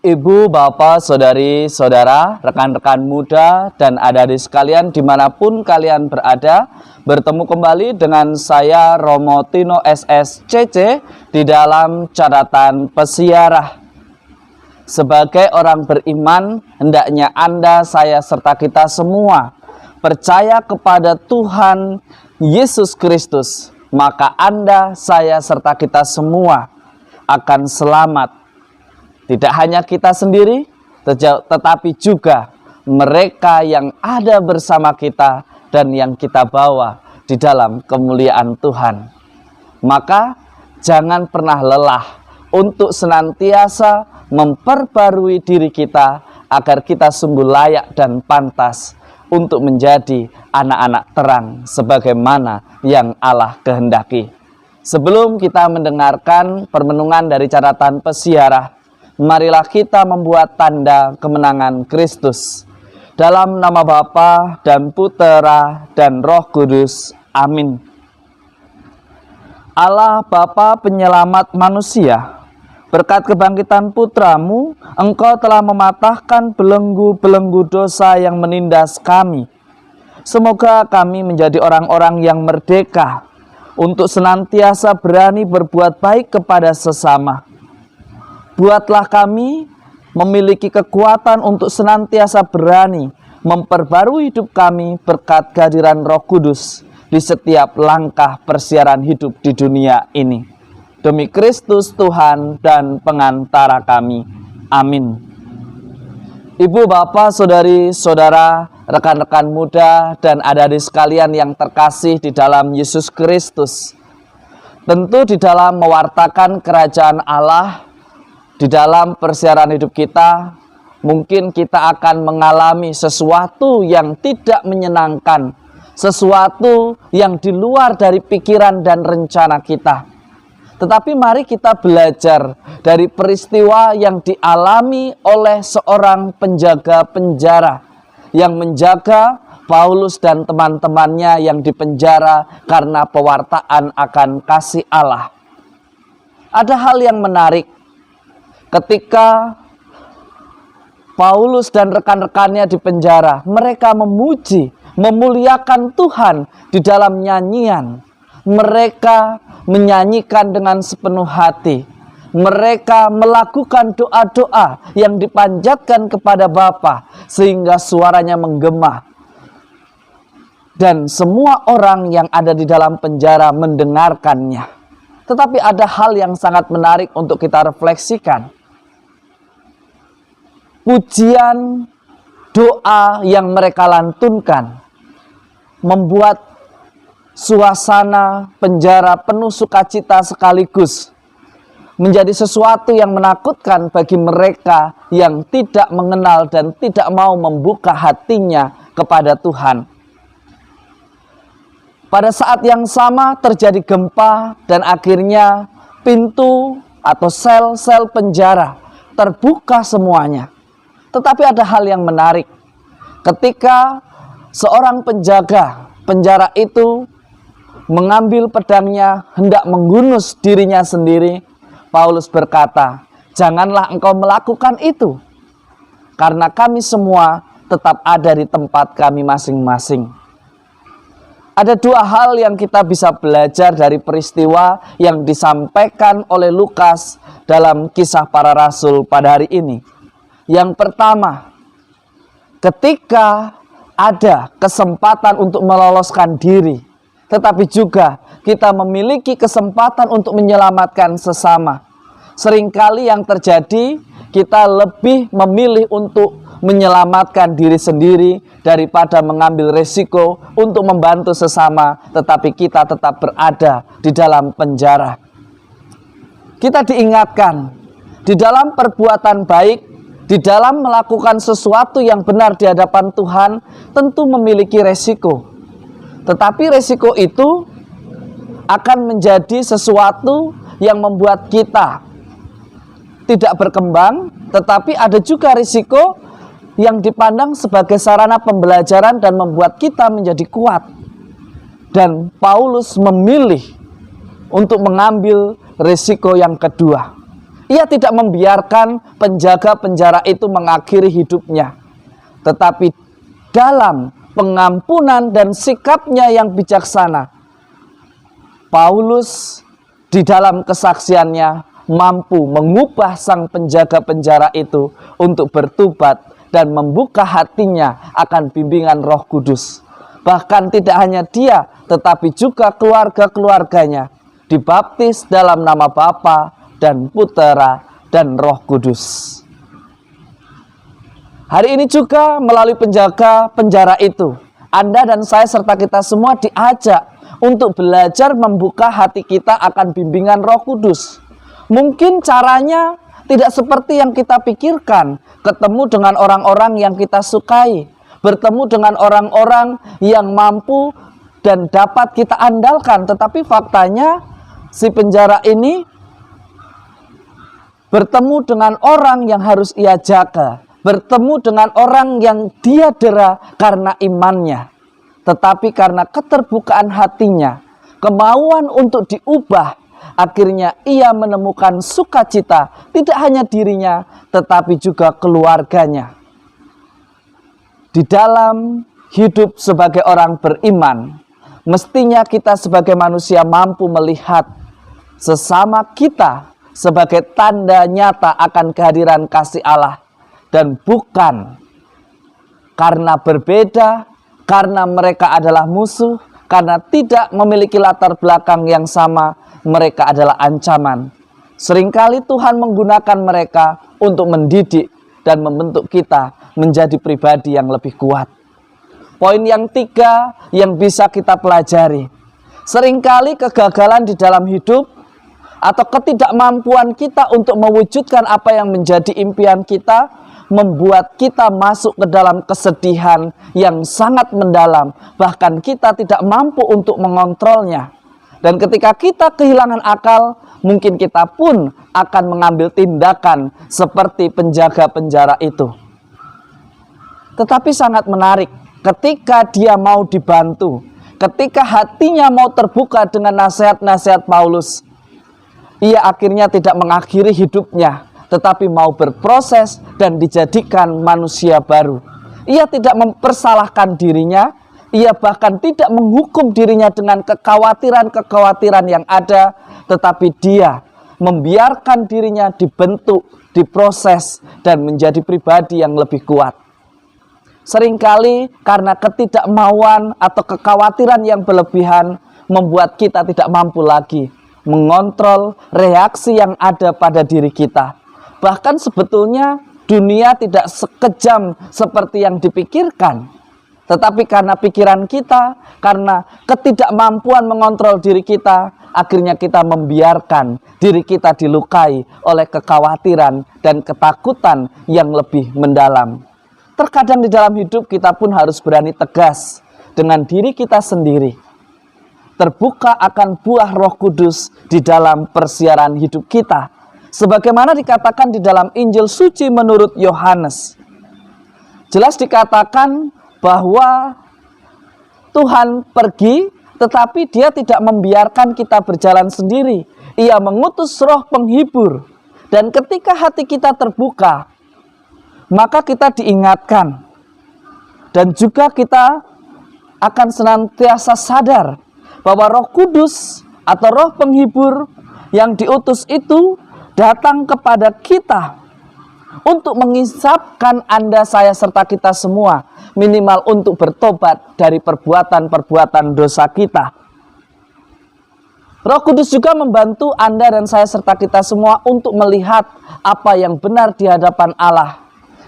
Ibu, bapak, saudari, saudara, rekan-rekan muda, dan adik-adik sekalian dimanapun kalian berada, bertemu kembali dengan saya Romo Tino SSCC di dalam catatan pesiarah. Sebagai orang beriman, hendaknya Anda, saya, serta kita semua percaya kepada Tuhan Yesus Kristus, maka Anda, saya, serta kita semua akan selamat. Tidak hanya kita sendiri, tetapi juga mereka yang ada bersama kita dan yang kita bawa di dalam kemuliaan Tuhan. Maka jangan pernah lelah untuk senantiasa memperbarui diri kita agar kita sungguh layak dan pantas untuk menjadi anak-anak terang sebagaimana yang Allah kehendaki. Sebelum kita mendengarkan permenungan dari catatan pesiarah, marilah kita membuat tanda kemenangan Kristus. Dalam nama Bapa dan Putera dan Roh Kudus. Amin. Allah Bapa penyelamat manusia, berkat kebangkitan Putramu, Engkau telah mematahkan belenggu-belenggu dosa yang menindas kami. Semoga kami menjadi orang-orang yang merdeka untuk senantiasa berani berbuat baik kepada sesama. Buatlah kami memiliki kekuatan untuk senantiasa berani memperbarui hidup kami berkat kehadiran Roh Kudus di setiap langkah persiaran hidup di dunia ini. Demi Kristus Tuhan dan pengantara kami. Amin. Ibu, bapak, saudari, saudara, rekan-rekan muda, dan adik-adik sekalian yang terkasih di dalam Yesus Kristus. Tentu di dalam mewartakan kerajaan Allah, di dalam persiaran hidup kita, mungkin kita akan mengalami sesuatu yang tidak menyenangkan, sesuatu yang di luar dari pikiran dan rencana kita. Tetapi mari kita belajar dari peristiwa yang dialami oleh seorang penjaga penjara yang menjaga Paulus dan teman-temannya yang dipenjara karena pewartaan akan kasih Allah. Ada hal yang menarik. Ketika Paulus dan rekan-rekannya di penjara, mereka memuji, memuliakan Tuhan di dalam nyanyian. Mereka menyanyikan dengan sepenuh hati. Mereka melakukan doa-doa yang dipanjatkan kepada Bapa sehingga suaranya menggema. Dan semua orang yang ada di dalam penjara mendengarkannya. Tetapi ada hal yang sangat menarik untuk kita refleksikan. Pujian, doa yang mereka lantunkan membuat suasana penjara penuh sukacita sekaligus menjadi sesuatu yang menakutkan bagi mereka yang tidak mengenal dan tidak mau membuka hatinya kepada Tuhan. Pada saat yang sama terjadi gempa dan akhirnya pintu atau sel-sel penjara terbuka semuanya. Tetapi ada hal yang menarik. Ketika seorang penjaga penjara itu mengambil pedangnya hendak menghunus dirinya sendiri, Paulus berkata, "Janganlah engkau melakukan itu, karena kami semua tetap ada di tempat kami masing-masing." Ada dua hal yang kita bisa belajar dari peristiwa yang disampaikan oleh Lukas dalam Kisah Para Rasul pada hari ini. Yang pertama, ketika ada kesempatan untuk meloloskan diri, tetapi juga kita memiliki kesempatan untuk menyelamatkan sesama. Seringkali yang terjadi, kita lebih memilih untuk menyelamatkan diri sendiri daripada mengambil resiko untuk membantu sesama, tetapi kita tetap berada di dalam penjara. Kita diingatkan, di dalam perbuatan baik, di dalam melakukan sesuatu yang benar di hadapan Tuhan, tentu memiliki resiko. Tetapi resiko itu akan menjadi sesuatu yang membuat kita tidak berkembang, tetapi ada juga risiko yang dipandang sebagai sarana pembelajaran dan membuat kita menjadi kuat. Dan Paulus memilih untuk mengambil risiko yang kedua. Ia tidak membiarkan penjaga penjara itu mengakhiri hidupnya, tetapi dalam pengampunan dan sikapnya yang bijaksana, Paulus di dalam kesaksiannya mampu mengubah sang penjaga penjara itu untuk bertobat dan membuka hatinya akan bimbingan Roh Kudus. Bahkan tidak hanya dia, tetapi juga keluarga-keluarganya dibaptis dalam nama Bapa dan Putera dan Roh Kudus. Hari ini juga melalui penjaga penjara itu, Anda dan saya serta kita semua diajak untuk belajar membuka hati kita akan bimbingan Roh Kudus. Mungkin caranya tidak seperti yang kita pikirkan, ketemu dengan orang-orang yang kita sukai, bertemu dengan orang-orang yang mampu dan dapat kita andalkan. Tetapi faktanya si penjara ini bertemu dengan orang yang harus ia jaga, bertemu dengan orang yang dia dera karena imannya. Tetapi karena keterbukaan hatinya, kemauan untuk diubah, akhirnya ia menemukan sukacita, tidak hanya dirinya, tetapi juga keluarganya. Di dalam hidup sebagai orang beriman, mestinya kita sebagai manusia mampu melihat sesama kita sebagai tanda nyata akan kehadiran kasih Allah. Dan bukan karena berbeda, karena mereka adalah musuh, karena tidak memiliki latar belakang yang sama, mereka adalah ancaman. Seringkali Tuhan menggunakan mereka untuk mendidik dan membentuk kita menjadi pribadi yang lebih kuat. Poin yang tiga yang bisa kita pelajari. Seringkali kegagalan di dalam hidup atau ketidakmampuan kita untuk mewujudkan apa yang menjadi impian kita membuat kita masuk ke dalam kesedihan yang sangat mendalam. Bahkan kita tidak mampu untuk mengontrolnya. Dan ketika kita kehilangan akal, mungkin kita pun akan mengambil tindakan seperti penjaga penjara itu. Tetapi sangat menarik, ketika dia mau dibantu, ketika hatinya mau terbuka dengan nasihat-nasihat Paulus, ia akhirnya tidak mengakhiri hidupnya, tetapi mau berproses dan dijadikan manusia baru. Ia tidak mempersalahkan dirinya, ia bahkan tidak menghukum dirinya dengan kekhawatiran-kekhawatiran yang ada, tetapi dia membiarkan dirinya dibentuk, diproses, dan menjadi pribadi yang lebih kuat. Seringkali karena ketidakmauan atau kekhawatiran yang berlebihan membuat kita tidak mampu lagi mengontrol reaksi yang ada pada diri kita. Bahkan sebetulnya dunia tidak sekejam seperti yang dipikirkan. Tetapi karena pikiran kita, karena ketidakmampuan mengontrol diri kita, akhirnya kita membiarkan diri kita dilukai oleh kekhawatiran dan ketakutan yang lebih mendalam. Terkadang di dalam hidup kita pun harus berani tegas dengan diri kita sendiri. Terbuka akan buah Roh Kudus di dalam persiaran hidup kita. Sebagaimana dikatakan di dalam Injil Suci menurut Yohanes. Jelas dikatakan bahwa Tuhan pergi, tetapi dia tidak membiarkan kita berjalan sendiri. Ia mengutus Roh Penghibur. Dan ketika hati kita terbuka, maka kita diingatkan. Dan juga kita akan senantiasa sadar bahwa Roh Kudus atau Roh Penghibur yang diutus itu datang kepada kita untuk mengisapkan Anda, saya, serta kita semua, minimal untuk bertobat dari perbuatan-perbuatan dosa kita. Roh Kudus juga membantu Anda dan saya serta kita semua untuk melihat apa yang benar di hadapan Allah.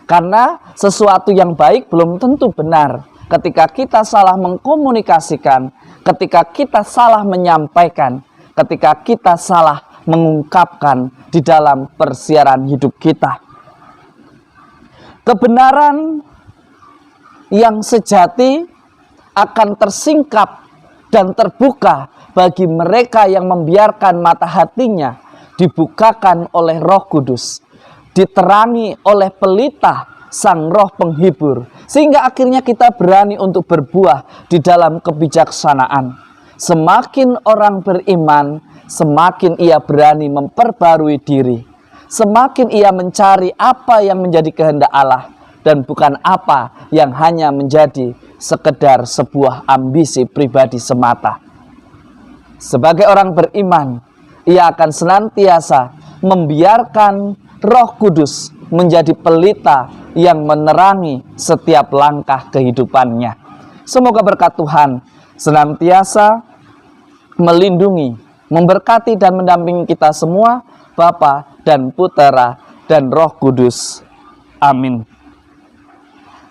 Karena sesuatu yang baik belum tentu benar ketika kita salah mengkomunikasikan, ketika kita salah menyampaikan, ketika kita salah mengungkapkan di dalam persiaran hidup kita. Kebenaran yang sejati akan tersingkap dan terbuka bagi mereka yang membiarkan mata hatinya dibukakan oleh Roh Kudus, diterangi oleh pelita Sang Roh Penghibur, sehingga akhirnya kita berani untuk berbuah di dalam kebijaksanaan. Semakin orang beriman, semakin ia berani memperbarui diri. semakin ia mencari apa yang menjadi kehendak Allah dan bukan apa yang hanya menjadi sekedar sebuah ambisi pribadi semata. Sebagai orang beriman, ia akan senantiasa membiarkan Roh Kudus menjadi pelita yang menerangi setiap langkah kehidupannya. Semoga berkat Tuhan senantiasa melindungi, memberkati dan mendampingi kita semua, Bapa dan Putera dan Roh Kudus. Amin.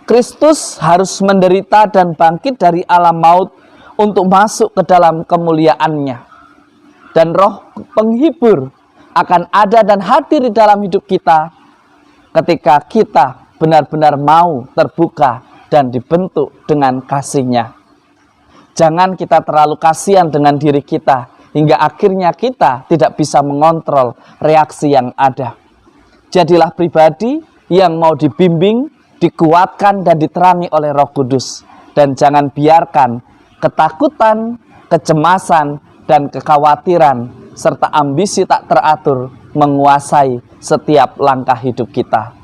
Kristus harus menderita dan bangkit dari alam maut untuk masuk ke dalam kemuliaannya. Dan Roh Penghibur akan ada dan hadir di dalam hidup kita ketika kita benar-benar mau terbuka dan dibentuk dengan kasih-Nya. Jangan kita terlalu kasihan dengan diri kita hingga akhirnya kita tidak bisa mengontrol reaksi yang ada. Jadilah pribadi yang mau dibimbing, dikuatkan dan diterangi oleh Roh Kudus. Dan jangan biarkan ketakutan, kecemasan, dan kekhawatiran serta ambisi tak teratur menguasai setiap langkah hidup kita.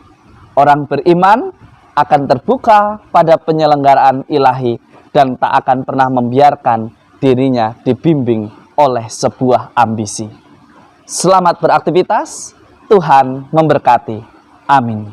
Orang beriman akan terbuka pada penyelenggaraan ilahi dan tak akan pernah membiarkan dirinya dibimbing oleh sebuah ambisi. Selamat beraktivitas, Tuhan memberkati. Amin.